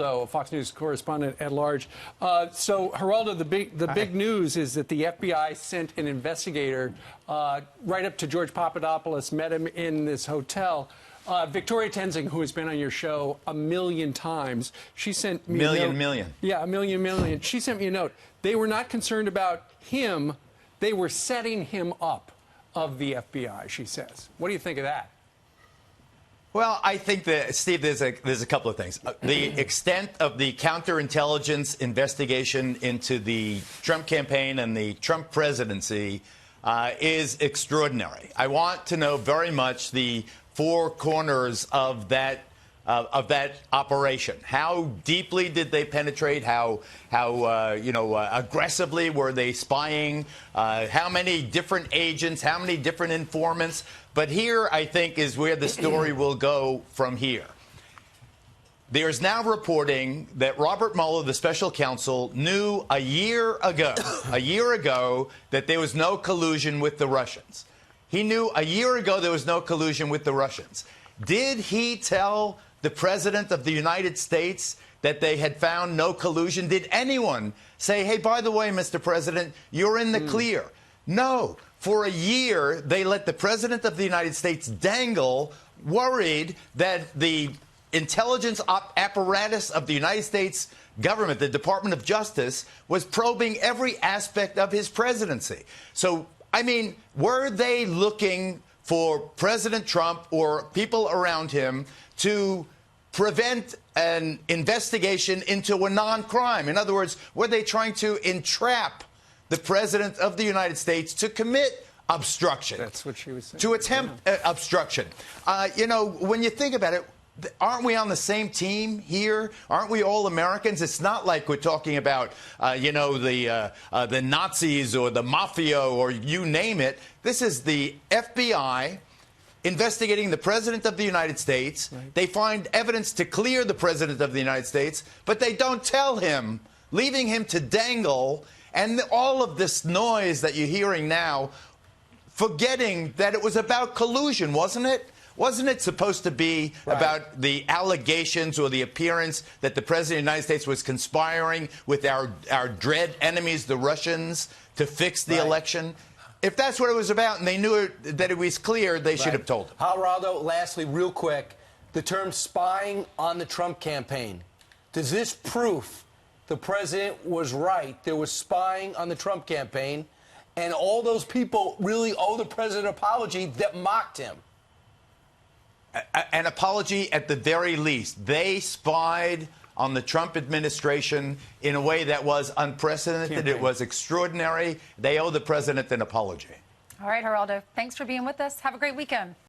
So, Fox News correspondent at large. So, Geraldo, the big news is that the FBI sent an investigator right up to George Papadopoulos, met him in this hotel. Victoria Tenzing, who has been on your show a million times, she sent me a note. Yeah, a million. She sent me a note. They were not concerned about him. They were setting him up of the FBI, she says. What do you think of that? Well, I think that, Steve, there's a couple of things. The extent of the counterintelligence investigation into the Trump campaign and the Trump presidency is extraordinary. I want to know very much the four corners of that operation. How deeply did they penetrate? How aggressively were they spying? How many different agents? How many different informants? But here, I think, is where the story will go from here. There's now reporting that Robert Mueller, the special counsel, knew a year ago, that there was no collusion with the Russians. He knew a year ago there was no collusion with the Russians. Did he tell the President of the United States that they had found no collusion? Did anyone say, hey, by the way, Mr. President, you're in the clear? No. For a year, they let the President of the United States dangle, worried that the intelligence apparatus of the United States government, the Department of Justice, was probing every aspect of his presidency. So, I mean, were they looking for President Trump or people around him to prevent an investigation into a non-crime? In other words, were they trying to entrap the President of the United States to commit obstruction? That's what she was saying. To attempt obstruction. When you think about it, aren't we on the same team here? Aren't we all Americans? It's not like we're talking about, the Nazis or the mafia or you name it. This is the FBI investigating the President of the United States. Right. They find evidence to clear the President of the United States, but they don't tell him, leaving him to dangle. And all of this noise that you're hearing now, forgetting that it was about collusion, wasn't it? Wasn't it supposed to be about the allegations or the appearance that the President of the United States was conspiring with our dread enemies, the Russians, to fix the election? If that's what it was about and they knew that it was clear, they should have told him. Geraldo, lastly, real quick, the term spying on the Trump campaign. Does this proof the president was right? There was spying on the Trump campaign, and all those people really owe the president an apology that mocked him. An apology at the very least. They spied on the Trump administration in a way that was unprecedented. It was extraordinary. They owe the president an apology. All right, Geraldo, thanks for being with us. Have a great weekend.